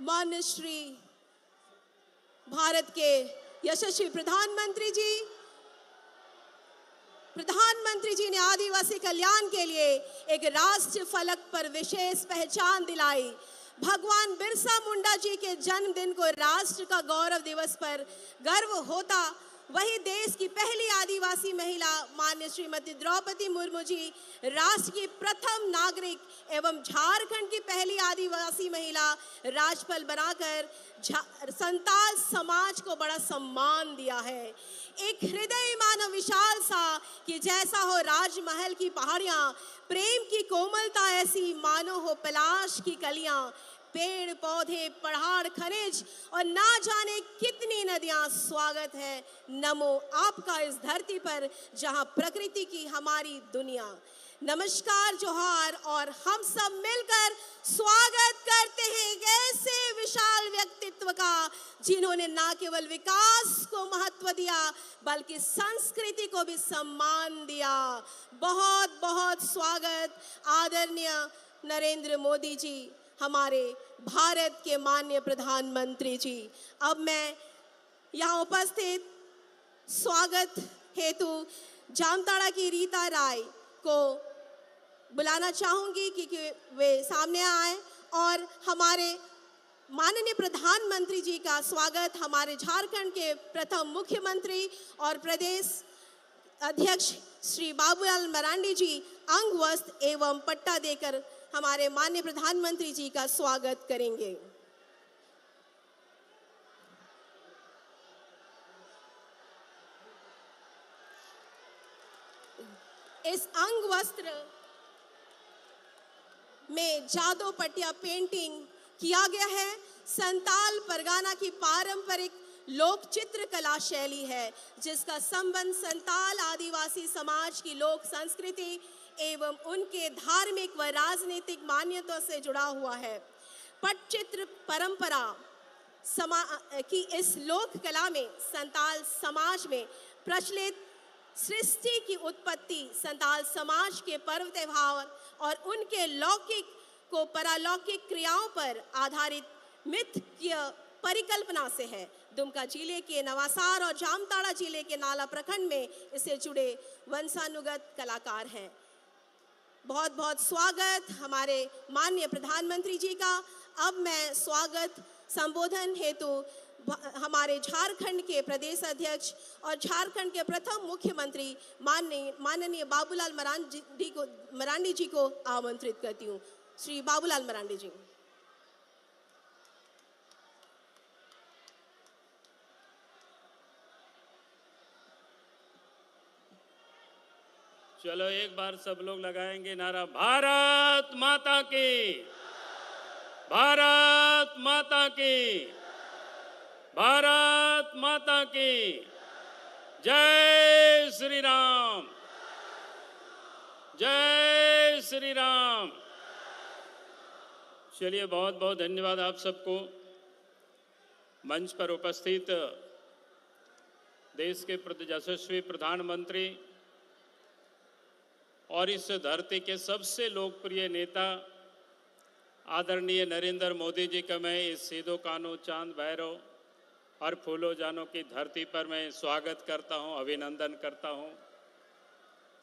माननीय श्री भारत के यशस्वी प्रधानमंत्री जी ने आदिवासी कल्याण के लिए एक राष्ट्रीय फलक पर विशेष पहचान दिलाई। भगवान बिरसा मुंडा जी के जन्मदिन को राष्ट्र का गौरव दिवस पर गर्व होता, वही देश की पहली आदिवासी महिला माननीय श्रीमती द्रौपदी मुर्मू जी राष्ट्र की प्रथम नागरिक एवं झारखंड की पहली आदिवासी महिला राज्यपाल बनाकर संताल समाज को बड़ा सम्मान दिया है। एक हृदय मानो विशाल सा कि जैसा हो राजमहल की पहाड़ियां, प्रेम की कोमलता ऐसी मानो हो पलाश की कलियां, पेड़ पौधे पहाड़ खनिज और ना जाने कितनी नदियां। स्वागत है नमो आपका इस धरती पर जहां प्रकृति की हमारी दुनिया। नमस्कार जोहार, और हम सब मिलकर स्वागत करते हैं एक ऐसे विशाल व्यक्तित्व का जिन्होंने ना केवल विकास को महत्व दिया बल्कि संस्कृति को भी सम्मान दिया। बहुत बहुत स्वागत आदरणीय नरेंद्र मोदी जी, हमारे भारत के माननीय प्रधानमंत्री जी। अब मैं यहाँ उपस्थित स्वागत हेतु जामताड़ा की रीता राय को बुलाना चाहूंगी कि वे सामने आए और हमारे माननीय प्रधानमंत्री जी का स्वागत हमारे झारखंड के प्रथम मुख्यमंत्री और प्रदेश अध्यक्ष श्री बाबूलाल मरांडी जी अंग वस्त्र एवं पट्टा देकर हमारे माननीय प्रधानमंत्री जी का स्वागत करेंगे। इस अंग वस्त्र में जादू पटिया पेंटिंग किया गया है। संताल परगना की पारंपरिक लोक चित्र कला शैली है जिसका संबंध संताल आदिवासी समाज की लोक संस्कृति एवं उनके धार्मिक व राजनीतिक मान्यताओं से जुड़ा हुआ है। पटचित्र परंपरा की इस लोक कला में संताल समाज में प्रचलित सृष्टि की उत्पत्ति, संताल समाज के पर्व त्योहार और उनके लौकिक को परालौकिक क्रियाओं पर आधारित मिथ की परिकल्पना से है। दुमका जिले के नवासार और जामताड़ा जिले के नाला प्रखंड में इससे जुड़े वंशानुगत कलाकार हैं। बहुत बहुत स्वागत हमारे माननीय प्रधानमंत्री जी का। अब मैं स्वागत संबोधन हेतु हमारे झारखंड के प्रदेश अध्यक्ष और झारखंड के प्रथम मुख्यमंत्री माननीय बाबूलाल मरांडी जी को आमंत्रित करती हूँ। श्री बाबूलाल मरांडी जी। चलो एक बार सब लोग लगाएंगे नारा, भारत माता की, भारत माता की, भारत माता की जय श्री राम, जय श्री राम। चलिए बहुत बहुत धन्यवाद आप सबको। मंच पर उपस्थित देश के यशस्वी प्रधानमंत्री और इस धरती के सबसे लोकप्रिय नेता आदरणीय नरेंद्र मोदी जी का मैं इस सीधो कानो चांद भैरव और फूलो जानो की धरती पर मैं स्वागत करता हूं, अभिनंदन करता हूं।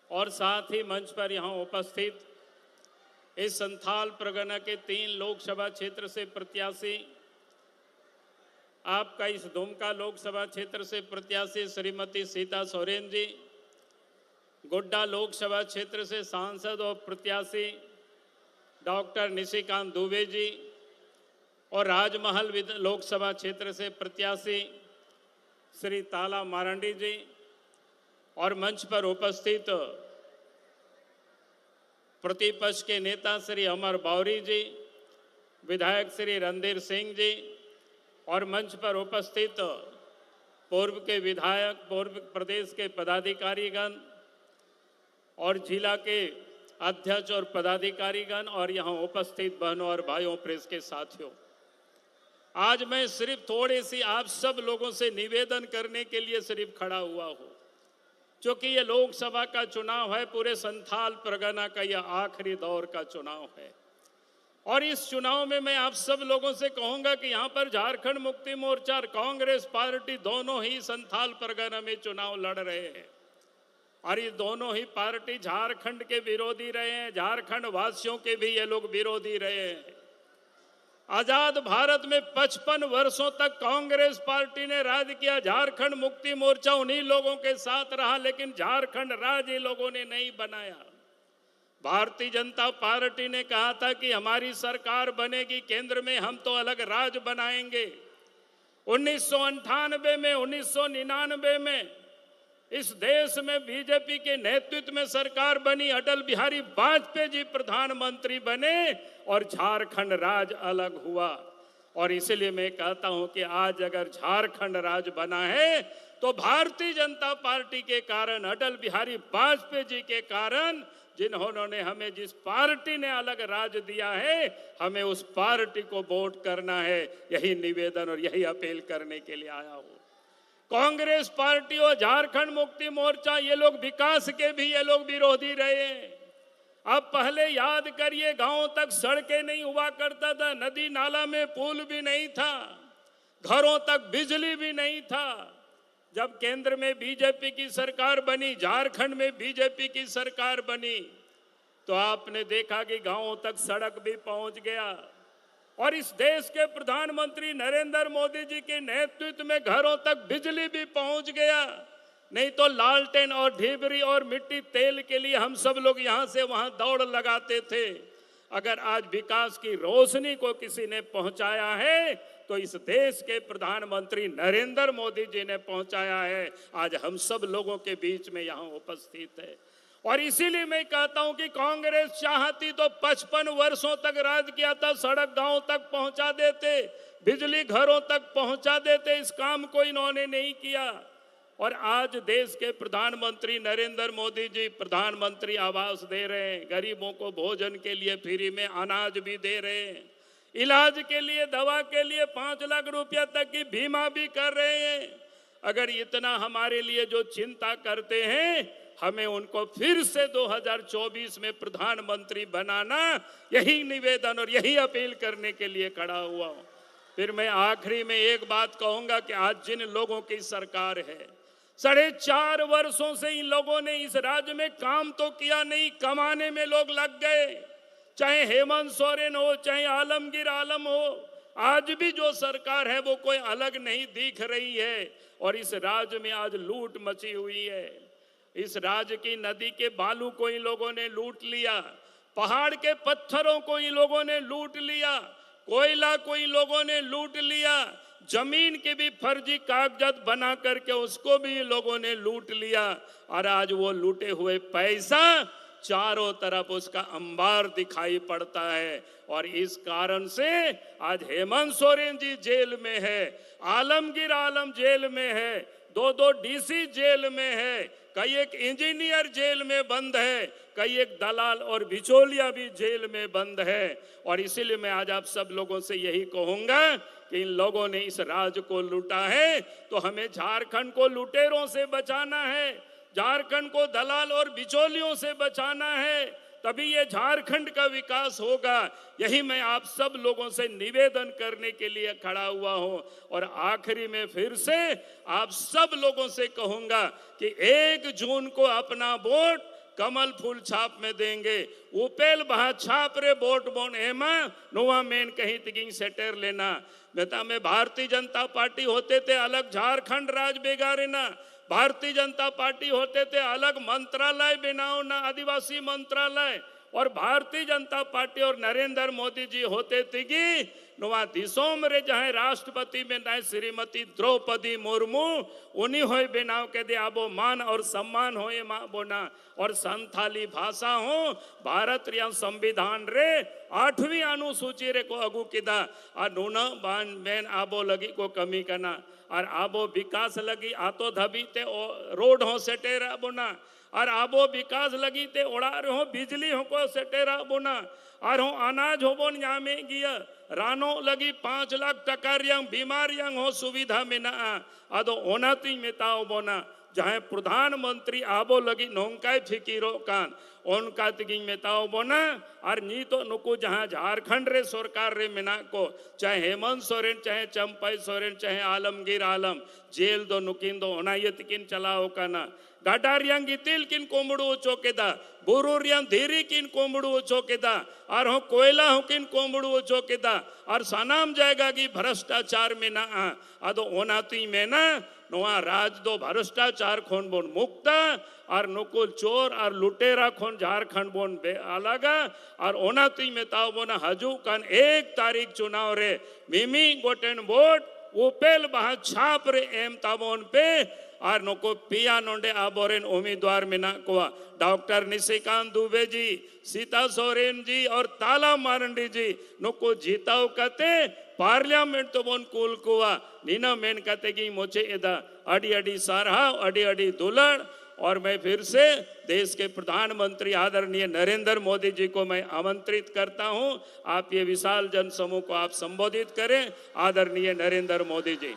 और साथ ही मंच पर यहां उपस्थित इस संथाल परगना के 3 लोकसभा क्षेत्र से प्रत्याशी, आपका इस दुमका लोकसभा क्षेत्र से प्रत्याशी श्रीमती सीता सोरेन जी, गोड्डा लोकसभा क्षेत्र से सांसद और प्रत्याशी डॉक्टर निशिकांत दुबे जी, और राजमहल लोकसभा क्षेत्र से प्रत्याशी श्री ताला मारंडी जी, और मंच पर उपस्थित प्रतिपक्ष के नेता श्री अमर बावरी जी, विधायक श्री रणधीर सिंह जी, और मंच पर उपस्थित पूर्व के विधायक, पूर्व प्रदेश के पदाधिकारीगण और जिला के अध्यक्ष और पदाधिकारीगण, और यहाँ उपस्थित बहनों और भाइयों प्रेस के साथियों, आज मैं सिर्फ थोड़ी सी आप सब लोगों से निवेदन करने के लिए सिर्फ खड़ा हुआ हूँ, क्योंकि ये लोकसभा का चुनाव है, पूरे संथाल परगना का यह आखिरी दौर का चुनाव है। और इस चुनाव में मैं आप सब लोगों से कहूंगा कि यहां पर झारखंड मुक्ति मोर्चा और कांग्रेस पार्टी दोनों ही संथाल परगना में चुनाव लड़ रहे हैं और ये दोनों ही पार्टी झारखंड के विरोधी रहे हैं, झारखंड वासियों के भी ये लोग विरोधी रहे हैं। आजाद भारत में 55 वर्षों तक कांग्रेस पार्टी ने राज किया, झारखंड मुक्ति मोर्चा उन्हीं लोगों के साथ रहा, लेकिन झारखंड राज्य लोगों ने नहीं बनाया। भारतीय जनता पार्टी ने कहा था कि हमारी सरकार बनेगी केंद्र में, हम तो अलग राज बनाएंगे। 1998 में 1999 में इस देश में बीजेपी के नेतृत्व में सरकार बनी, अटल बिहारी वाजपेयी जी प्रधानमंत्री बने और झारखंड राज्य अलग हुआ। और इसलिए मैं कहता हूं कि आज अगर झारखंड राज्य बना है तो भारतीय जनता पार्टी के कारण, अटल बिहारी वाजपेयी जी के कारण, जिन्होंने हमें, जिस पार्टी ने अलग राज दिया है, हमें उस पार्टी को वोट करना है। यही निवेदन और यही अपील करने के लिए आया हूं। कांग्रेस पार्टी और झारखंड मुक्ति मोर्चा ये लोग विकास के भी ये लोग विरोधी रहे हैं। अब पहले याद करिए, गांव तक सड़कें नहीं हुआ करता था, नदी नाला में पुल भी नहीं था, घरों तक बिजली भी नहीं था। जब केंद्र में बीजेपी की सरकार बनी, झारखंड में बीजेपी की सरकार बनी, तो आपने देखा कि गांवों तक सड़क भी पहुंच गया और इस देश के प्रधानमंत्री नरेंद्र मोदी जी के नेतृत्व में घरों तक बिजली भी पहुंच गया। नहीं तो लालटेन और ढिबरी और मिट्टी तेल के लिए हम सब लोग यहां से वहां दौड़ लगाते थे। अगर आज विकास की रोशनी को किसी ने पहुंचाया है तो इस देश के प्रधानमंत्री नरेंद्र मोदी जी ने पहुंचाया है। आज हम सब लोगों के बीच में यहां उपस्थित है और इसीलिए मैं कहता हूं कि कांग्रेस चाहती तो 55 वर्षों तक राज किया था, सड़क गांव तक पहुंचा देते, बिजली घरों तक पहुंचा देते। इस काम को इन्होंने नहीं किया और आज देश के प्रधानमंत्री नरेंद्र मोदी जी प्रधानमंत्री आवास दे रहे हैं, गरीबों को भोजन के लिए फ्री में अनाज भी दे रहे हैं, इलाज के लिए, दवा के लिए 5 लाख रुपया तक की बीमा भी कर रहे हैं। अगर इतना हमारे लिए जो चिंता करते हैं, हमें उनको फिर से 2024 में प्रधानमंत्री बनाना, यही निवेदन और यही अपील करने के लिए खड़ा हुआ हूं। फिर मैं आखिरी में एक बात कहूंगा कि आज जिन लोगों की सरकार है, 4.5 वर्षों से इन लोगों ने इस राज्य में काम तो किया नहीं, कमाने में लोग लग गए। चाहे हेमंत सोरेन हो, चाहे आलमगीर आलम हो, आज भी जो सरकार है वो कोई अलग नहीं दिख रही है और इस राज्य में आज लूट मची हुई है। इस राज्य की नदी के बालू को इन लोगों ने लूट लिया, पहाड़ के पत्थरों को इन लोगों ने लूट लिया, कोयला को इन लोगों ने लूट लिया, जमीन के भी फर्जी कागजात बना करके उसको भी इन लोगों ने लूट लिया और आज वो लूटे हुए पैसा चारों तरफ उसका अंबार दिखाई पड़ता है। और इस कारण से आज हेमंत सोरेन जी जेल में है, आलमगीर आलम जेल में है, 2 डीसी जेल में है, कई एक इंजीनियर जेल में बंद है, कई एक दलाल और बिचौलिया भी जेल में बंद है। और इसीलिए मैं आज आप सब लोगों से यही कहूंगा कि इन लोगों ने इस राज्य को लूटा है तो हमें झारखंड को लुटेरों से बचाना है, झारखंड को दलाल और बिचौलियों से बचाना है, तभी ये झारखंड का विकास होगा। यही मैं आप सब लोगों से निवेदन करने के लिए खड़ा हुआ हूं। और आखिरी में फिर से आप सब लोगों से कहूंगा कि 1 जून को अपना वोट कमल फूल छाप में देंगे। उपेल बहा छाप रे वोट बोन एमा नुआ मेन कहीं तिगिंग सेटर लेना। बेटा में भारतीय जनता पार्टी होते थे अलग झारखंड राज बेगारे ना, भारतीय जनता पार्टी होते थे अलग मंत्रालय बनाओ ना, आदिवासी मंत्रालय, और भारतीय जनता पार्टी और नरेंद्र मोदी जी होते थे कि नुआ दिसोम रे जहाँ राष्ट्रपति में ना श्रीमती द्रौपदी मुर्मू उन्हीं हो बनाव के दे आबो मान और सम्मान हो ये माँ बोना और संथाली भाषा हो भारत रिया संविधान रे 8वीं अनुसूची रे को अगु किदा आ नूना बान बैन आबो लगी को कमी करना और आबो विकास लगी आतो धबी ते रोड हो सेटेरा बोना और आबो विकास लगी ते ओड़ार हो बिजली हो को सेटेरा बोना और हो अनाज हो बोन यामे गिया रानो लगी 5 लाख टका रियांग बीमार यांग हो सुविधा में ना आदो ओनाती में ताओ बोना जहाँ प्रधानमंत्री आबो लगी नोंकाय फिकीरो कान उनका तिगिंग मेताओ बोना और नी तो नुकु जहां झारखंड रे सरकार रे मिना को चाहे हेमंत सोरेन चाहे चंपई सोरेन चाहे आलमगीर आलम जेल दो नुकिन दो ओना ये तिकिन चलाओ काना गाडारियांग इतिल किन कोमड़ू चौकेदा बुरुरियांग धीरी किन कोमड़ू चौकेदा और हो कोयला हो किन कोमड़ू चौकेदा और सनाम जाएगा कि भ्रष्टाचार में ना आदो ओनाती में ना नोआ राज दो भ्रष्टाचार खोन बोन मुक्त और नुकुल चोर और लुटेरा खोन झारखंड बोन बे अलगा और ओनाती में ताव बोना हजू कन 1 तारीख चुनाव रे मिमी गोटेन वोट उपेल बहा छाप रे एम ताबोन पे और नुको पिया नोंडे आबोरेन उम्मीदवार मिना को डॉक्टर निशिकांत दुबे जी सीता सोरेन जी और ताला मारंडी जी नुको जीताओ कते पार्लियामेंट तो बोन कुल कुआ नीना मेन कते की मोचे एदा अडी अडी सारहा अडी अडी दुलड़ और मैं फिर से देश के प्रधानमंत्री आदरणीय नरेंद्र मोदी जी को मैं आमंत्रित करता हूं आप ये विशाल जनसमूह को आप संबोधित करें आदरणीय नरेंद्र मोदी जी।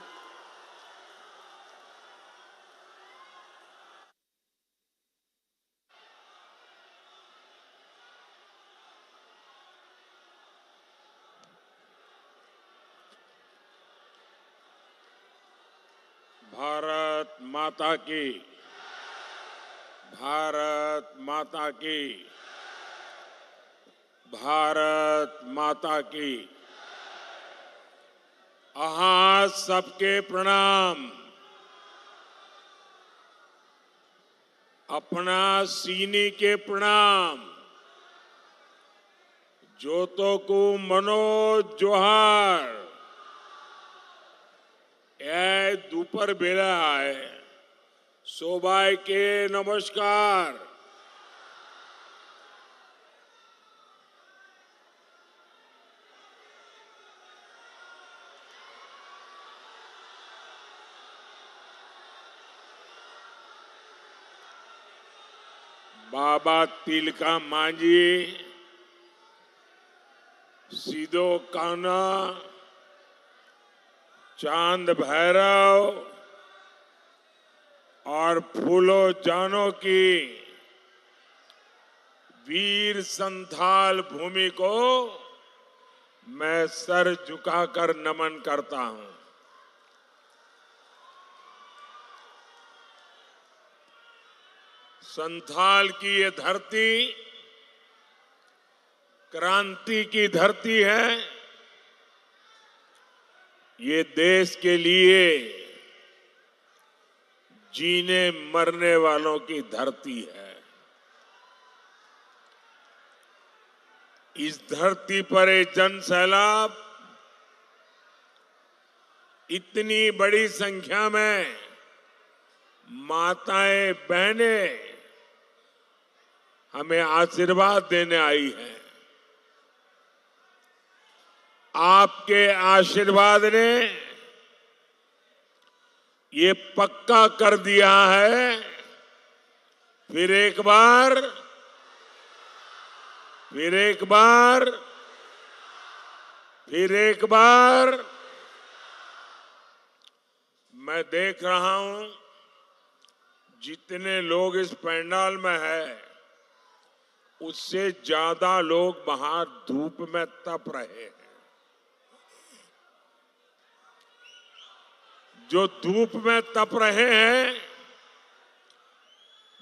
भारत माता की, भारत माता की, भारत माता की। आहा सबके प्रणाम। अपना सीनी के प्रणाम। जोतो को मनोज जोहार ए दोपहर बेला है सोबाई के नमस्कार। बाबा तिलका मांझी सीधो काना चांद भैरव और फूलो जानो की वीर संथाल भूमि को मैं सर झुकाकर नमन करता हूं। संथाल की ये धरती क्रांति की धरती है। ये देश के लिए जीने मरने वालों की धरती है। इस धरती पर एक जन सैलाब इतनी बड़ी संख्या में माताएं बहनें हमें आशीर्वाद देने आई हैं। आपके आशीर्वाद ने ये पक्का कर दिया है फिर एक बार मैं देख रहा हूं जितने लोग इस पंडाल में है उससे ज्यादा लोग बाहर धूप में तप रहे हैं। जो धूप में तप रहे हैं,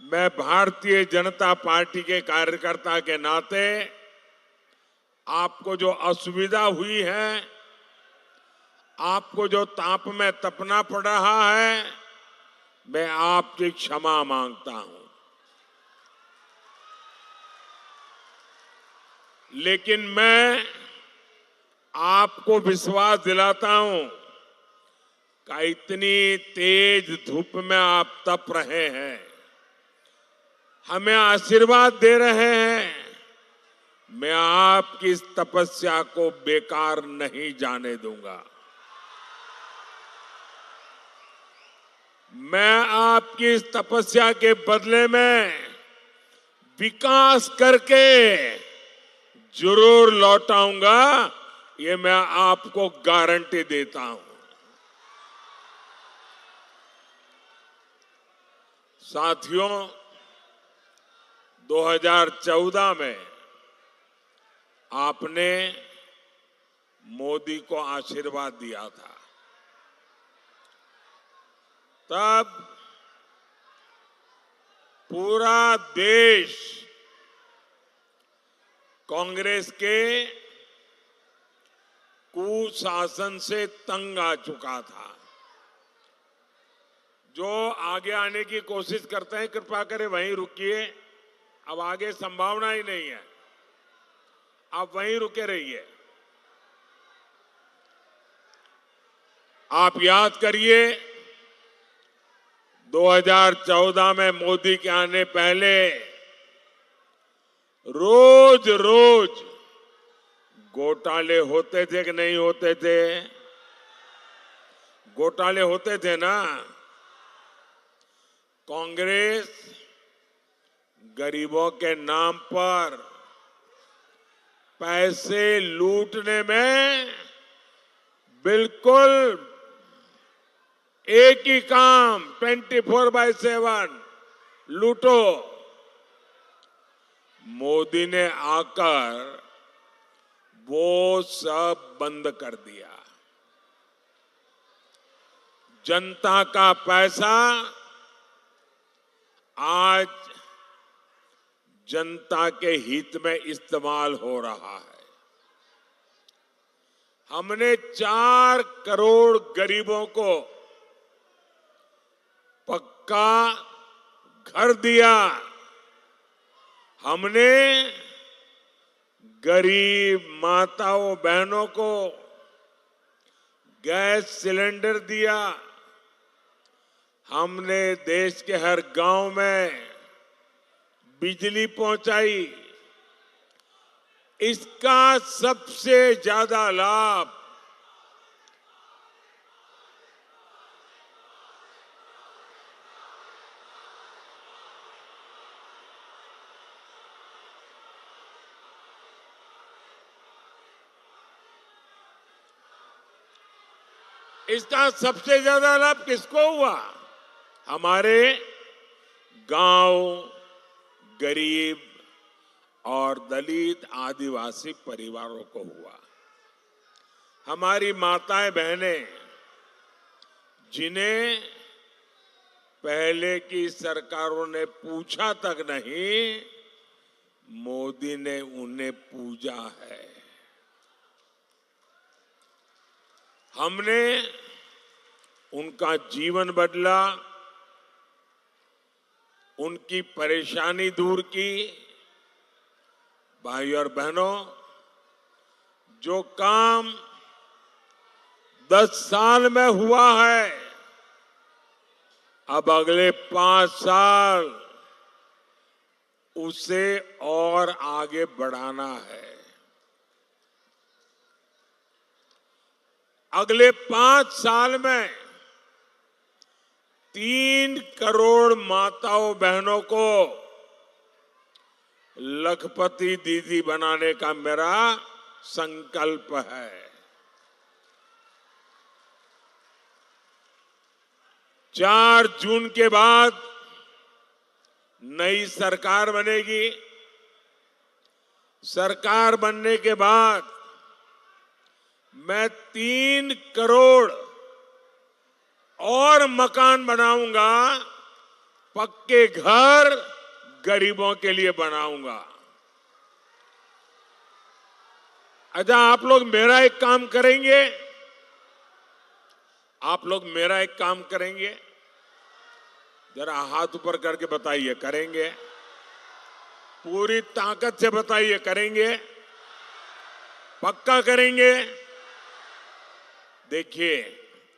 मैं भारतीय जनता पार्टी के कार्यकर्ता के नाते आपको जो असुविधा हुई है, आपको जो ताप में तपना पड़ रहा है, मैं आपकी क्षमा मांगता हूं। लेकिन मैं आपको विश्वास दिलाता हूं कि इतनी तेज धूप में आप तप रहे हैं, हमें आशीर्वाद दे रहे हैं, मैं आपकी इस तपस्या को बेकार नहीं जाने दूंगा। मैं आपकी इस तपस्या के बदले में विकास करके जरूर लौटाऊंगा, ये मैं आपको गारंटी देता हूं। साथियों, 2014 में आपने मोदी को आशीर्वाद दिया था। तब पूरा देश कांग्रेस के कुशासन से तंग आ चुका था। जो आगे आने की कोशिश करते हैं कृपा करें वहीं रुकिए, अब आगे संभावना ही नहीं है, आप वहीं रुके रहिए। आप याद करिए 2014 में मोदी के आने पहले रोज रोज घोटाले होते थे कि नहीं होते थे? घोटाले होते थे ना। कांग्रेस गरीबों के नाम पर पैसे लूटने में बिल्कुल एक ही काम 24/7 लूटो। मोदी ने आकर वो सब बंद कर दिया। जनता का पैसा आज जनता के हित में इस्तेमाल हो रहा है। हमने 4 करोड़ गरीबों को पक्का घर दिया। हमने गरीब माताओं बहनों को गैस सिलेंडर दिया। हमने देश के हर गांव में बिजली पहुंचाई। इसका सबसे ज्यादा लाभ किसको हुआ? हमारे गांव, गरीब और दलित आदिवासी परिवारों को हुआ। हमारी माताएं बहनें जिन्हें पहले की सरकारों ने पूछा तक नहीं, मोदी ने उन्हें पूजा है। हमने उनका जीवन बदला, उनकी परेशानी दूर की। भाई और बहनों, जो काम 10 साल में हुआ है, अब अगले 5 साल उसे और आगे बढ़ाना है। अगले 5 साल में 3 करोड़ माताओं बहनों को लखपति दीदी बनाने का मेरा संकल्प है। 4 जून के बाद नई सरकार बनेगी। सरकार बनने के बाद मैं 3 करोड़ और मकान बनाऊंगा, पक्के घर गरीबों के लिए बनाऊंगा। अच्छा, आप लोग मेरा एक काम करेंगे? आप लोग मेरा एक काम करेंगे? जरा हाथ ऊपर करके बताइए, करेंगे? पूरी ताकत से बताइए, करेंगे? पक्का करेंगे? देखिए,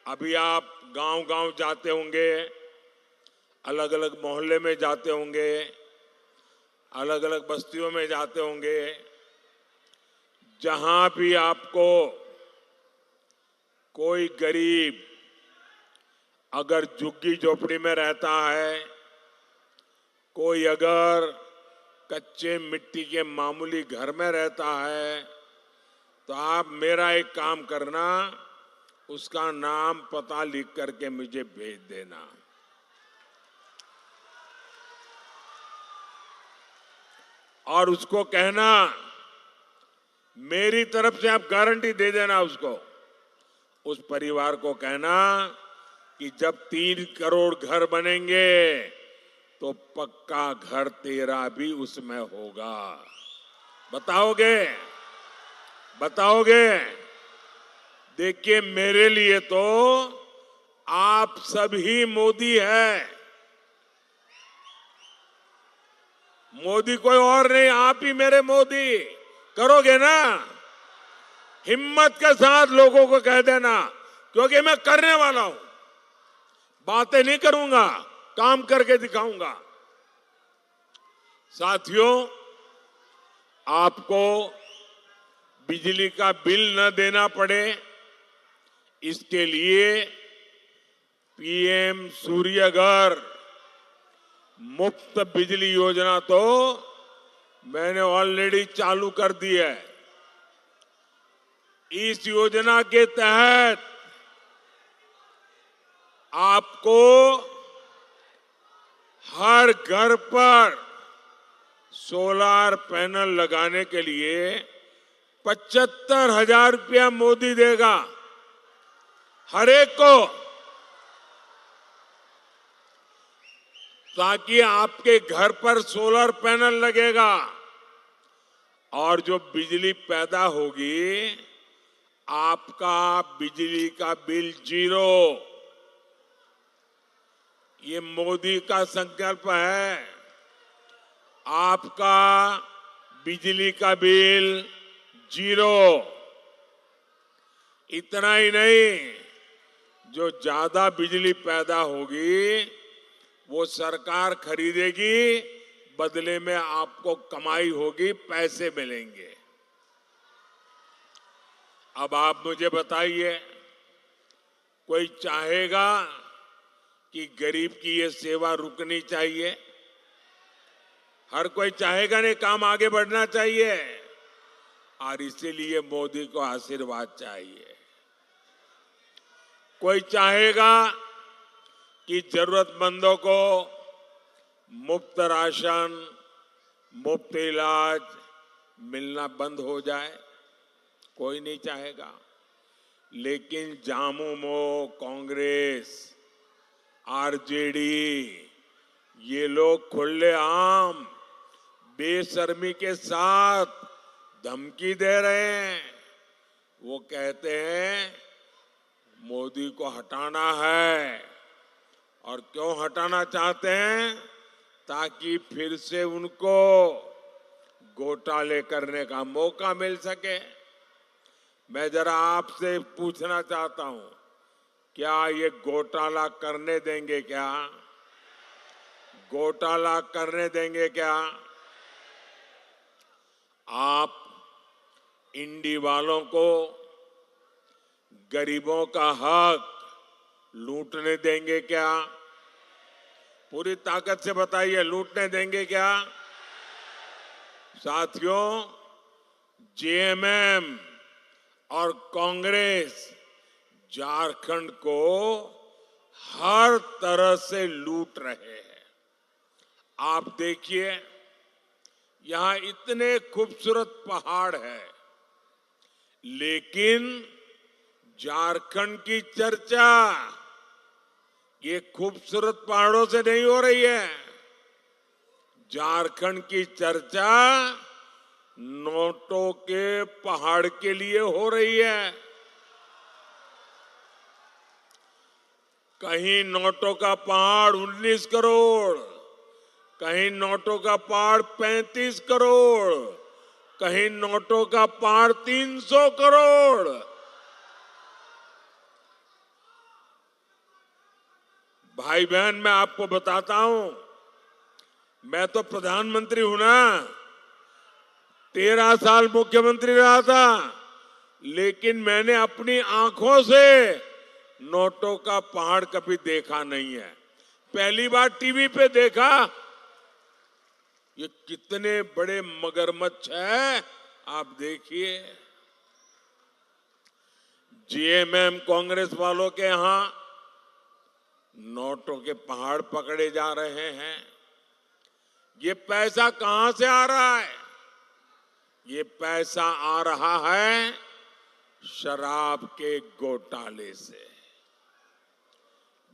अभी आप गांव-गांव जाते होंगे, अलग अलग मोहल्ले में जाते होंगे, अलग अलग बस्तियों में जाते होंगे। जहां भी आपको कोई गरीब अगर झुग्गी झोपड़ी में रहता है, कोई अगर कच्चे मिट्टी के मामूली घर में रहता है, तो आप मेरा एक काम करना, उसका नाम पता लिख करके मुझे भेज देना। और उसको कहना, मेरी तरफ से आप गारंटी दे देना उसको, उस परिवार को कहना कि जब 3 करोड़ घर बनेंगे तो पक्का घर तेरा भी उसमें होगा। बताओगे? बताओगे? देखिए, मेरे लिए तो आप सभी मोदी है। मोदी कोई और नहीं, आप ही मेरे मोदी। करोगे ना? हिम्मत के साथ लोगों को कह देना, क्योंकि मैं करने वाला हूं। बातें नहीं करूंगा, काम करके दिखाऊंगा। साथियों, आपको बिजली का बिल न देना पड़े, इसके लिए पीएम सूर्य घर मुफ्त बिजली योजना तो मैंने ऑलरेडी चालू कर दी है। इस योजना के तहत आपको हर घर पर सोलर पैनल लगाने के लिए 75,000 रुपया मोदी देगा हर एक को, ताकि आपके घर पर सोलर पैनल लगेगा और जो बिजली पैदा होगी, आपका बिजली का बिल 0। ये मोदी का संकल्प है। आपका बिजली का बिल 0। इतना ही नहीं, जो ज्यादा बिजली पैदा होगी वो सरकार खरीदेगी, बदले में आपको कमाई होगी, पैसे मिलेंगे। अब आप मुझे बताइए, कोई चाहेगा कि गरीब की ये सेवा रुकनी चाहिए? हर कोई चाहेगा नहीं, काम आगे बढ़ना चाहिए, और इसीलिए मोदी को आशीर्वाद चाहिए। कोई चाहेगा कि जरूरतमंदों को मुफ्त राशन, मुफ्त इलाज मिलना बंद हो जाए? कोई नहीं चाहेगा। लेकिन झामुमो, कांग्रेस, आरजेडी, ये लोग खुलेआम बेशर्मी के साथ धमकी दे रहे हैं। वो कहते हैं मोदी को हटाना है। और क्यों हटाना चाहते हैं? ताकि फिर से उनको घोटाले करने का मौका मिल सके। मैं जरा आपसे पूछना चाहता हूं, क्या ये घोटाला करने देंगे? क्या घोटाला करने देंगे? क्या आप इंडी वालों को गरीबों का हक लूटने देंगे? क्या पूरी ताकत से बताइए, लूटने देंगे क्या? साथियों, जेएमएम और कांग्रेस झारखंड को हर तरह से लूट रहे हैं। आप देखिए, यहां इतने खूबसूरत पहाड़ हैं, लेकिन झारखंड की चर्चा ये खूबसूरत पहाड़ों से नहीं हो रही है। झारखंड की चर्चा नोटों के पहाड़ के लिए हो रही है। कहीं नोटों का पहाड़ 19 करोड़, कहीं नोटों का पहाड़ 35 करोड़, कहीं नोटों का पहाड़ 300 करोड़। भाई बहन, मैं आपको बताता हूं, मैं तो प्रधानमंत्री हूं ना, 13 साल मुख्यमंत्री रहा था, लेकिन मैंने अपनी आंखों से नोटों का पहाड़ कभी देखा नहीं है। पहली बार टीवी पे देखा। ये कितने बड़े मगरमच्छ है, आप देखिए। जेएमएम कांग्रेस वालों के यहां नोटों के पहाड़ पकड़े जा रहे हैं। ये पैसा कहां से आ रहा है? ये पैसा आ रहा है शराब के घोटाले से।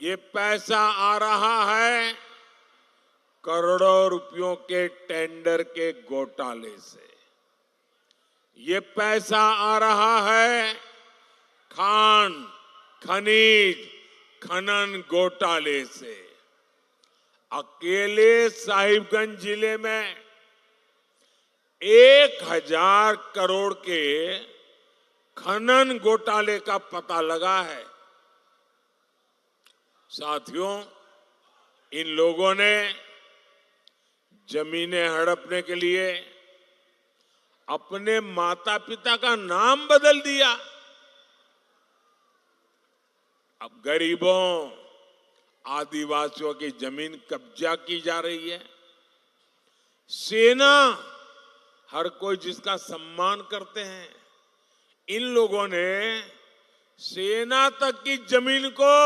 ये पैसा आ रहा है करोड़ों रुपयों के टेंडर के घोटाले से। ये पैसा आ रहा है खान, खनिज, खनन घोटाले से। अकेले साहिबगंज जिले में 1000 करोड़ के खनन घोटाले का पता लगा है। साथियों, इन लोगों ने जमीनें हड़पने के लिए अपने माता पिता का नाम बदल दिया। अब गरीबों, आदिवासियों की जमीन कब्जा की जा रही है। सेना, हर कोई जिसका सम्मान करते हैं, इन लोगों ने सेना तक की जमीन को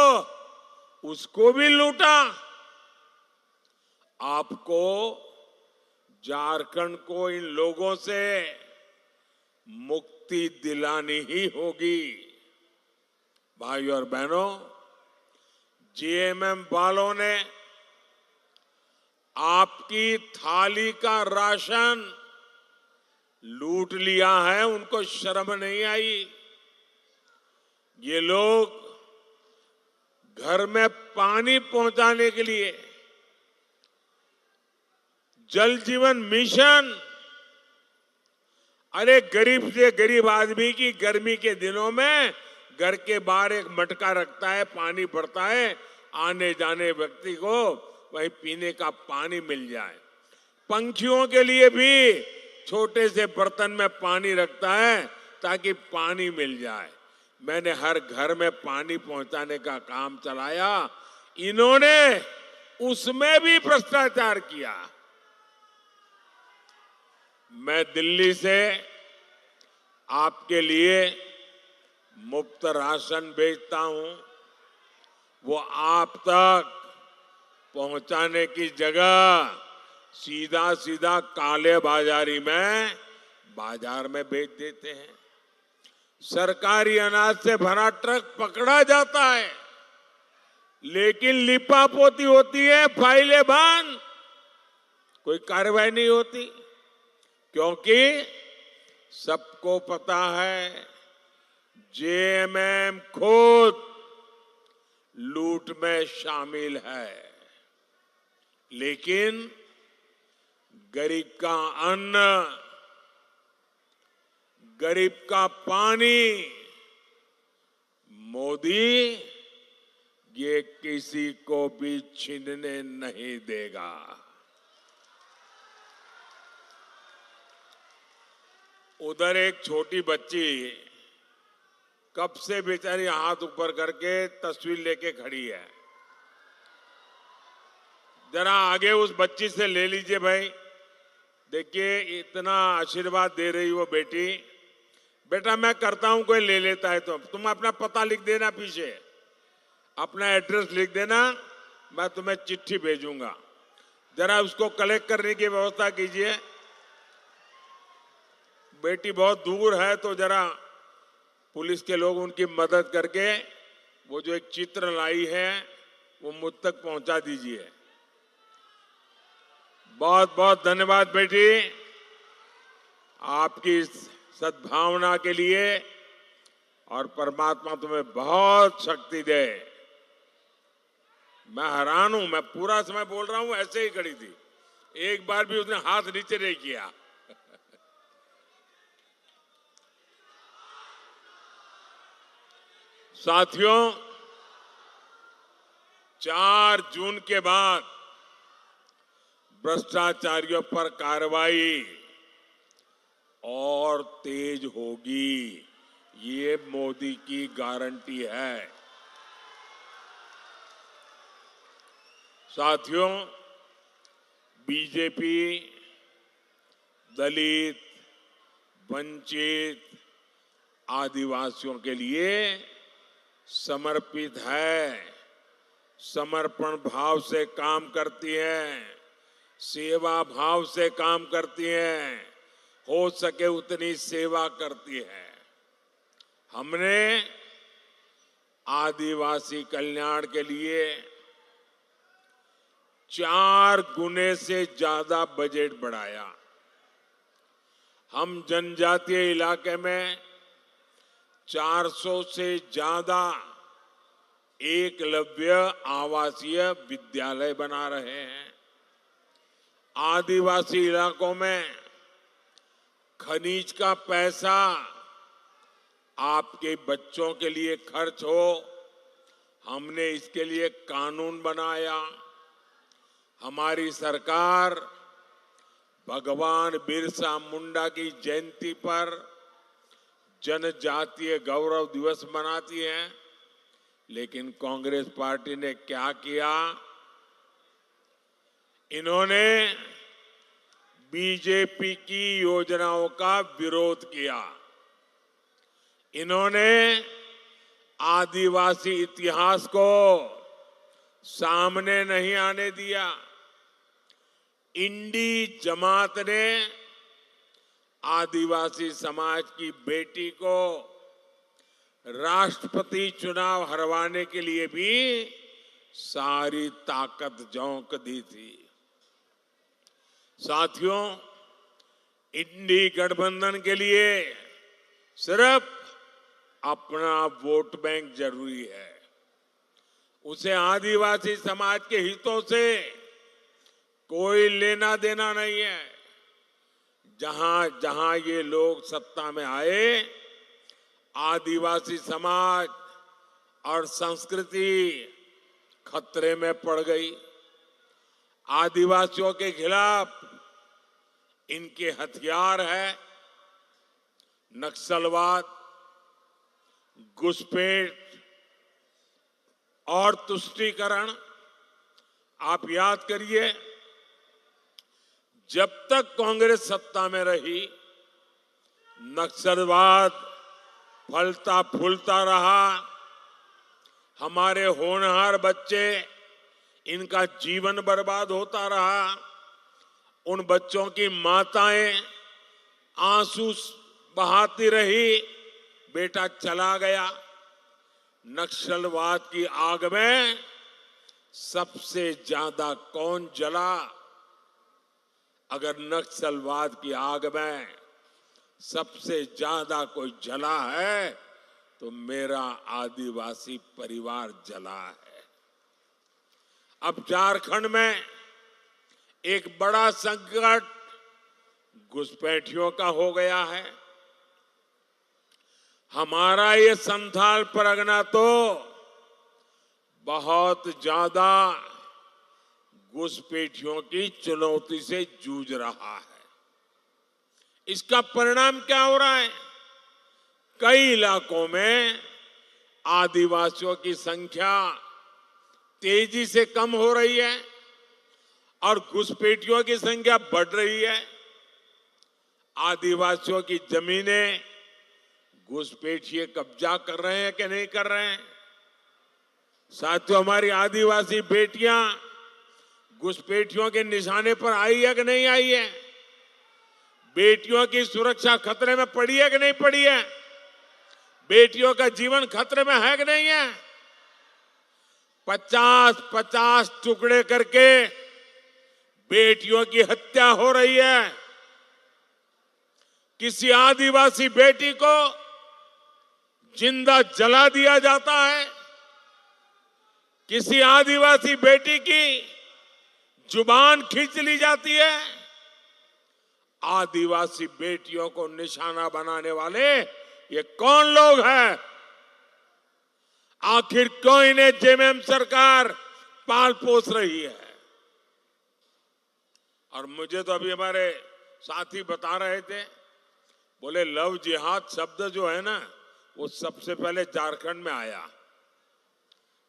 उसको भी लूटा। आपको झारखंड को इन लोगों से मुक्ति दिलानी ही होगी। भाइयों और बहनों, जेएमएम वालों ने आपकी थाली का राशन लूट लिया है, उनको शर्म नहीं आई। ये लोग घर में पानी पहुंचाने के लिए जल जीवन मिशन, अरे गरीब से गरीब आदमी की गर्मी के दिनों में घर के बाहर एक मटका रखता है, पानी भरता है, आने जाने व्यक्ति को वहीं पीने का पानी मिल जाए। पंछियों के लिए भी छोटे से बर्तन में पानी रखता है ताकि पानी मिल जाए। मैंने हर घर में पानी पहुंचाने का काम चलाया, इन्होंने उसमें भी भ्रष्टाचार किया। मैं दिल्ली से आपके लिए मुफ्त राशन भेजता हूं, वो आप तक पहुंचाने की जगह सीधा सीधा काले बाजारी में बाजार में बेच देते हैं। सरकारी अनाज से भरा ट्रक पकड़ा जाता है, लेकिन लिपापोती होती है, फाइलें बंद, कोई कार्रवाई नहीं होती, क्योंकि सबको पता है जेएमएम खुद लूट में शामिल है। लेकिन गरीब का अन्न, गरीब का पानी मोदी ये किसी को भी छीनने नहीं देगा। उधर एक छोटी बच्ची कब से बेचारी हाथ ऊपर करके तस्वीर लेके खड़ी है। जरा आगे उस बच्ची से ले लीजिए भाई। देखिए, इतना आशीर्वाद दे रही वो बेटी। बेटा मैं करता हूं, कोई ले लेता है तो तुम अपना पता लिख देना, पीछे अपना एड्रेस लिख देना, मैं तुम्हें चिट्ठी भेजूंगा। जरा उसको कलेक्ट करने की व्यवस्था कीजिए। बेटी बहुत दूर है, तो जरा पुलिस के लोग उनकी मदद करके वो जो एक चित्र लाई है वो मुझ तक पहुंचा दीजिए। बहुत बहुत धन्यवाद बेटी, आपकी सद्भावना के लिए, और परमात्मा तुम्हें बहुत शक्ति दे। मैं हैरान हूं, मैं पूरा समय बोल रहा हूं, ऐसे ही खड़ी थी, एक बार भी उसने हाथ नीचे नहीं किया। साथियों, 4 जून के बाद भ्रष्टाचारियों पर कार्रवाई और तेज होगी, ये मोदी की गारंटी है। साथियों, बीजेपी दलित, वंचित, आदिवासियों के लिए समर्पित है, समर्पण भाव से काम करती है, सेवा भाव से काम करती हैं, हो सके उतनी सेवा करती है। हमने आदिवासी कल्याण के लिए 4 गुने से ज्यादा बजट बढ़ाया। हम जनजातीय इलाके में 400 से ज्यादा एकलव्य आवासीय विद्यालय बना रहे हैं। आदिवासी इलाकों में खनिज का पैसा आपके बच्चों के लिए खर्च हो, हमने इसके लिए कानून बनाया। हमारी सरकार भगवान बिरसा मुंडा की जयंती पर जनजातीय गौरव दिवस मनाती है, लेकिन कांग्रेस पार्टी ने क्या किया? इन्होंने बीजेपी की योजनाओं का विरोध किया। इन्होंने आदिवासी इतिहास को सामने नहीं आने दिया। इंडी जमात ने आदिवासी समाज की बेटी को राष्ट्रपति चुनाव हरवाने के लिए भी सारी ताकत झोंक दी थी। साथियों, इंडी गठबंधन के लिए सिर्फ अपना वोट बैंक जरूरी है। उसे आदिवासी समाज के हितों से कोई लेना देना नहीं है। जहां जहां ये लोग सत्ता में आए, आदिवासी समाज और संस्कृति खतरे में पड़ गई। आदिवासियों के खिलाफ इनके हथियार है नक्सलवाद, घुसपैठ और तुष्टीकरण। आप याद करिए, जब तक कांग्रेस सत्ता में रही, नक्सलवाद फलता फूलता रहा। हमारे होनहार बच्चे, इनका जीवन बर्बाद होता रहा। उन बच्चों की माताएं आंसू बहाती रही, बेटा चला गया। नक्सलवाद की आग में सबसे ज्यादा कौन जला? अगर नक्सलवाद की आग में सबसे ज्यादा कोई जला है तो मेरा आदिवासी परिवार जला है। अब झारखंड में एक बड़ा संकट घुसपैठियों का हो गया है। हमारा ये संथाल परगना तो बहुत ज्यादा घुसपैठियों की चुनौती से जूझ रहा है। इसका परिणाम क्या हो रहा है? कई इलाकों में आदिवासियों की संख्या तेजी से कम हो रही है और घुसपैठियों की संख्या बढ़ रही है। आदिवासियों की जमीनें घुसपैठिए कब्जा कर रहे हैं कि नहीं कर रहे हैं? साथियों, हमारी आदिवासी बेटियां घुसपैठियों के निशाने पर आई है कि नहीं आई है? बेटियों की सुरक्षा खतरे में पड़ी है कि नहीं पड़ी है? बेटियों का जीवन खतरे में है कि नहीं है? 50-50 टुकड़े करके बेटियों की हत्या हो रही है। किसी आदिवासी बेटी को जिंदा जला दिया जाता है। किसी आदिवासी बेटी की जुबान खींच ली जाती है। आदिवासी बेटियों को निशाना बनाने वाले ये कौन लोग हैं? आखिर क्यों इन्हें जेएमएम सरकार पाल पोस रही है? और मुझे तो अभी हमारे साथी बता रहे थे, बोले लव जिहाद शब्द जो है ना, वो सबसे पहले झारखंड में आया।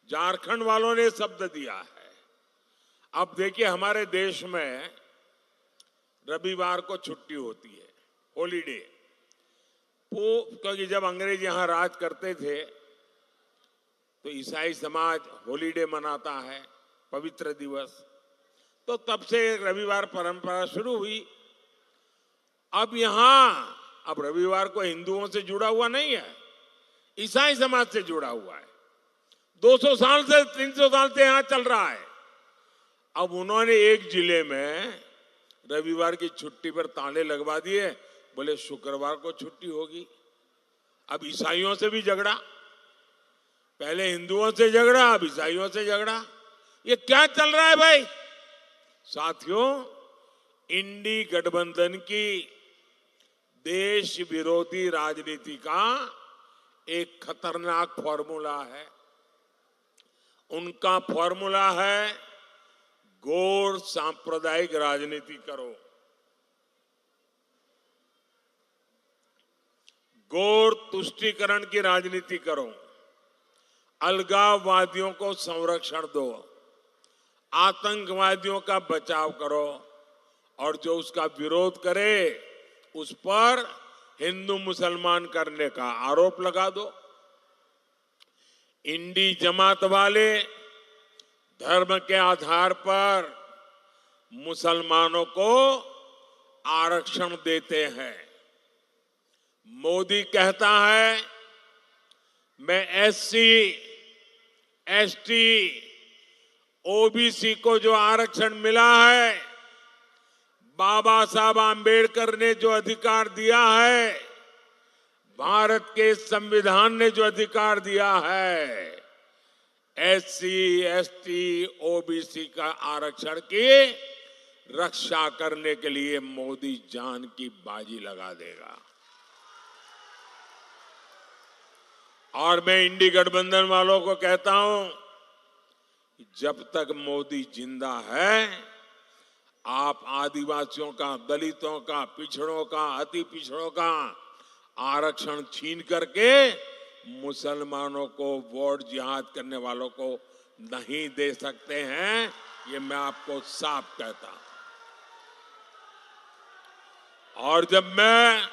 झारखंड वालों ने शब्द दिया है। अब देखिए, हमारे देश में रविवार को छुट्टी होती है, हॉलीडे। क्योंकि जब अंग्रेज यहां राज करते थे तो ईसाई समाज हॉलीडे मनाता है, पवित्र दिवस। तो तब से एक रविवार परंपरा शुरू हुई। अब रविवार को हिंदुओं से जुड़ा हुआ नहीं है, ईसाई समाज से जुड़ा हुआ है। 200 साल से 300 साल से यहां चल रहा है। अब उन्होंने एक जिले में रविवार की छुट्टी पर ताले लगवा दिए, बोले शुक्रवार को छुट्टी होगी। अब ईसाइयों से भी झगड़ा, पहले हिंदुओं से झगड़ा, अब ईसाइयों से झगड़ा। ये क्या चल रहा है भाई? साथियों, इंडी गठबंधन की देश विरोधी राजनीति का एक खतरनाक फॉर्मूला है। उनका फॉर्मूला है गौर सांप्रदायिक राजनीति करो, गौर तुष्टीकरण की राजनीति करो, अलगाववादियों को संरक्षण दो, आतंकवादियों का बचाव करो, और जो उसका विरोध करे उस पर हिंदू मुसलमान करने का आरोप लगा दो। इंडी जमात वाले धर्म के आधार पर मुसलमानों को आरक्षण देते हैं। मोदी कहता है मैं एससी, एसटी, ओबीसी को जो आरक्षण मिला है, बाबा साहब आंबेडकर ने जो अधिकार दिया है, भारत के संविधान ने जो अधिकार दिया है, एससी, एसटी, ओबीसी का आरक्षण की रक्षा करने के लिए मोदी जान की बाजी लगा देगा। और मैं इंडी गठबंधन वालों को कहता हूं, जब तक मोदी जिंदा है, आप आदिवासियों का, दलितों का, पिछड़ों का, अति पिछड़ों का आरक्षण छीन करके मुसलमानों को वोट जिहाद करने वालों को नहीं दे सकते हैं। ये मैं आपको साफ कहता हूं। और जब मैं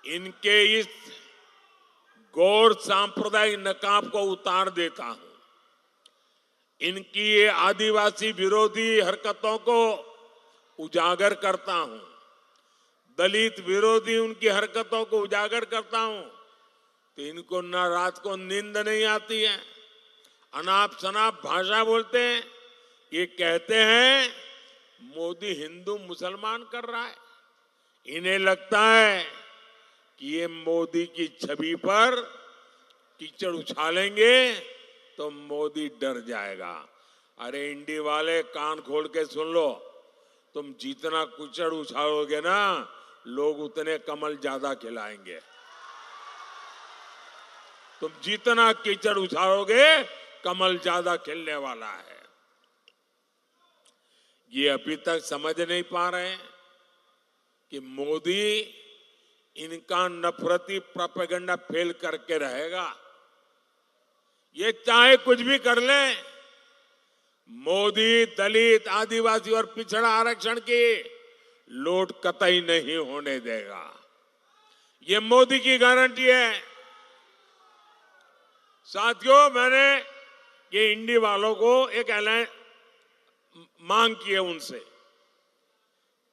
इनके इस गौर सांप्रदायिक नकाब को उतार देता हूं, इनकी ये आदिवासी विरोधी हरकतों को उजागर करता हूं, दलित विरोधी उनकी हरकतों को उजागर करता हूं, तो इनको न रात को नींद नहीं आती है, अनाप शनाप भाषा बोलते हैं। ये कहते हैं मोदी हिंदू मुसलमान कर रहा है। इन्हें लगता है कि ये मोदी की छवि पर कीचड़ उछालेंगे तो मोदी डर जाएगा। अरे इंडी वाले, कान खोल के सुन लो, तुम जितना कीचड़ उछालोगे ना, लोग उतने कमल ज्यादा खिलाएंगे। तुम जितना कीचड़ उछालोगे, कमल ज्यादा खिलने वाला है। ये अभी तक समझ नहीं पा रहे कि मोदी इनका नफरती प्रोपेगेंडा फेल करके रहेगा। ये चाहे कुछ भी कर ले, मोदी दलित, आदिवासी और पिछड़ा आरक्षण की लूट कतई नहीं होने देगा। ये मोदी की गारंटी है। साथियों, मैंने ये इंडी वालों को एक ऐलान मांग की है उनसे,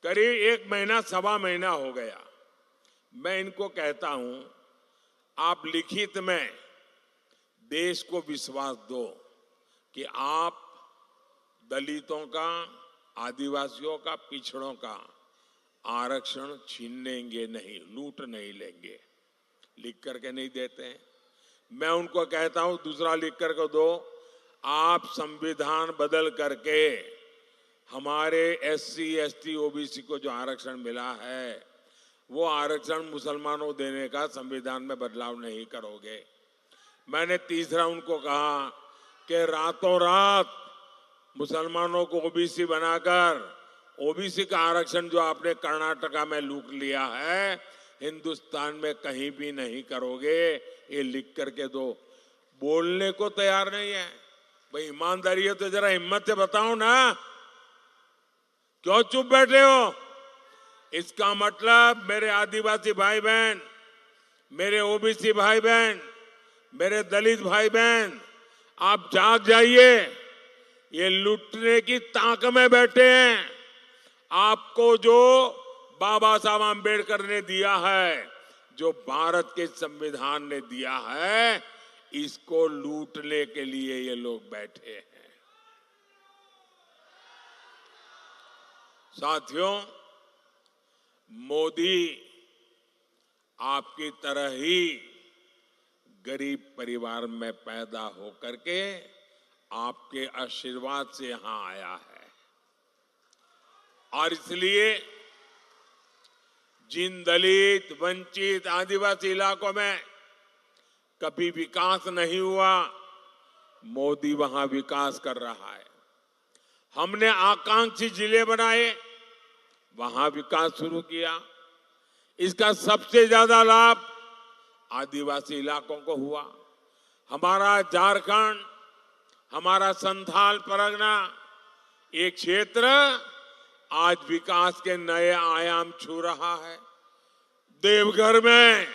करीब 1 महीना, सवा महीना हो गया। मैं इनको कहता हूं, आप लिखित में देश को विश्वास दो कि आप दलितों का, आदिवासियों का, पिछड़ों का आरक्षण छीनेंगे नहीं, लूट नहीं लेंगे। लिख करके नहीं देते हैं। मैं उनको कहता हूं, दूसरा लिख करके दो, आप संविधान बदल करके हमारे एससी, एसटी, ओबीसी को जो आरक्षण मिला है, वो आरक्षण मुसलमानों को देने का संविधान में बदलाव नहीं करोगे। मैंने तीसरा उनको कहा कि रातों रात मुसलमानों को ओबीसी बनाकर ओबीसी का आरक्षण जो आपने कर्नाटका में लूट लिया है, हिंदुस्तान में कहीं भी नहीं करोगे। ये लिख करके दो। बोलने को तैयार नहीं है भाई। ईमानदारी है तो जरा हिम्मत से बताओ ना, क्यों चुप बैठे हो? इसका मतलब मेरे आदिवासी भाई बहन, मेरे ओबीसी भाई बहन, मेरे दलित भाई बहन, आप जाग जाइए। ये लूटने की ताक में बैठे हैं। आपको जो बाबा साहब आम्बेडकर ने दिया है, जो भारत के संविधान ने दिया है, इसको लूटने के लिए ये लोग बैठे हैं। साथियों, मोदी आपकी तरह ही गरीब परिवार में पैदा होकर के आपके आशीर्वाद से यहां आया है, और इसलिए जिन दलित, वंचित, आदिवासी इलाकों में कभी विकास नहीं हुआ, मोदी वहां विकास कर रहा है। हमने आकांक्षी जिले बनाए, वहां विकास शुरू किया। इसका सबसे ज्यादा लाभ आदिवासी इलाकों को हुआ। हमारा झारखंड, हमारा संथाल परगना, ये क्षेत्र आज विकास के नए आयाम छू रहा है। देवघर में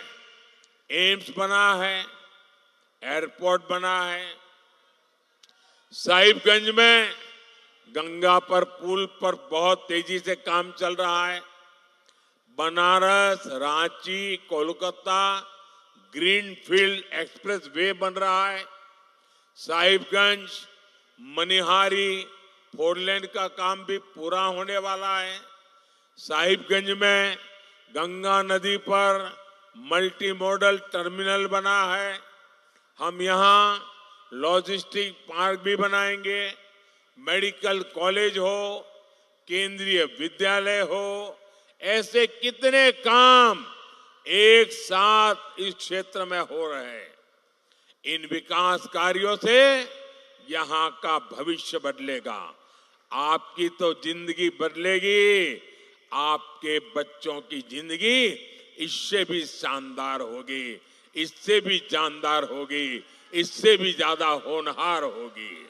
एम्स बना है, एयरपोर्ट बना है। साहिबगंज में गंगा पर पुल पर बहुत तेजी से काम चल रहा है। Banaras, Ranchi, Kolkata greenfield express way बन रहा है। साहिबगंज, मनिहारी फोर लेन का काम भी पूरा होने वाला है। साहिबगंज में गंगा नदी पर मल्टी मॉडल टर्मिनल बना है। हम यहाँ लॉजिस्टिक पार्क भी बनाएंगे। मेडिकल कॉलेज हो, केंद्रीय विद्यालय हो, ऐसे कितने काम एक साथ इस क्षेत्र में हो रहे हैं। इन विकास कार्यों से यहाँ का भविष्य बदलेगा। आपकी तो जिंदगी बदलेगी, आपके बच्चों की जिंदगी इससे भी शानदार होगी, इससे भी जानदार होगी, इससे भी ज्यादा होनहार होगी।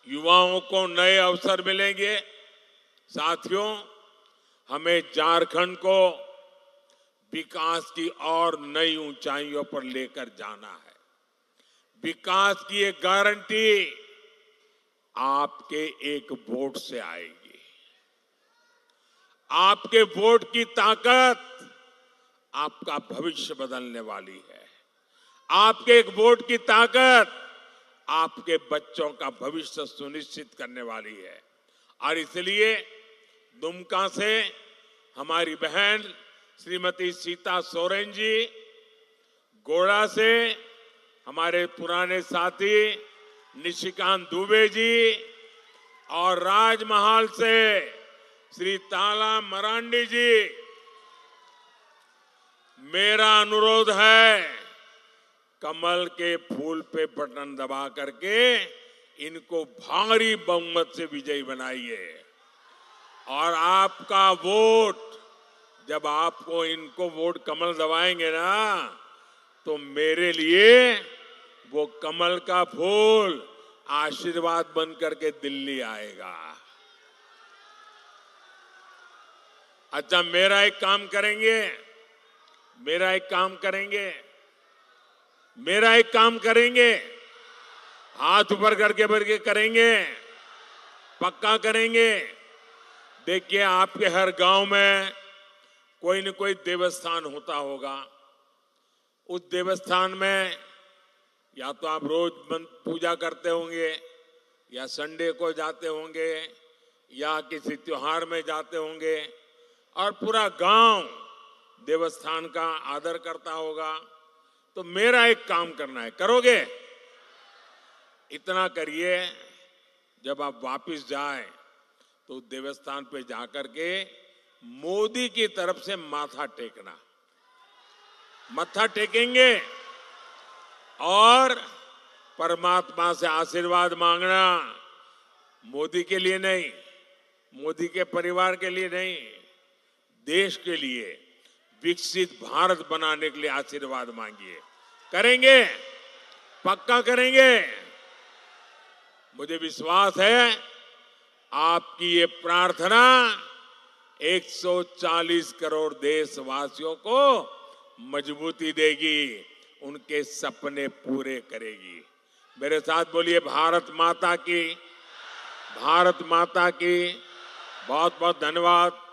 युवाओं को नए अवसर मिलेंगे। साथियों, हमें झारखंड को विकास की और नई ऊंचाइयों पर लेकर जाना है। विकास की एक गारंटी आपके एक वोट से आएगी। आपके वोट की ताकत आपका भविष्य बदलने वाली है। आपके एक वोट की ताकत आपके बच्चों का भविष्य सुनिश्चित करने वाली है। और इसलिए दुमका से हमारी बहन श्रीमती सीता सोरेन जी, गोड़ा से हमारे पुराने साथी निशिकांत दुबे जी, और राजमहल से श्री ताला मरांडी जी, मेरा अनुरोध है, कमल के फूल पे बटन दबा करके इनको भारी बहुमत से विजयी बनाइए। और आपका वोट, जब आपको इनको वोट कमल दबाएंगे ना, तो मेरे लिए वो कमल का फूल आशीर्वाद बन करके दिल्ली आएगा। अच्छा, मेरा एक काम करेंगे, हाथ ऊपर करके भर के करेंगे, पक्का करेंगे। देखिए, आपके हर गांव में कोई न कोई देवस्थान होता होगा। उस देवस्थान में या तो आप रोज पूजा करते होंगे, या संडे को जाते होंगे, या किसी त्योहार में जाते होंगे, और पूरा गांव देवस्थान का आदर करता होगा। तो मेरा एक काम करना है, करोगे? इतना करिए, जब आप वापस जाएं तो देवस्थान पे जाकर के मोदी की तरफ से माथा टेकना, मत्था टेकेंगे और परमात्मा से आशीर्वाद मांगना। मोदी के लिए नहीं, मोदी के परिवार के लिए नहीं, देश के लिए, विकसित भारत बनाने के लिए आशीर्वाद मांगिए। करेंगे? पक्का करेंगे? मुझे विश्वास है आपकी ये प्रार्थना 140 करोड़ देशवासियों को मजबूती देगी, उनके सपने पूरे करेगी। मेरे साथ बोलिए भारत माता की, भारत माता की। बहुत बहुत धन्यवाद।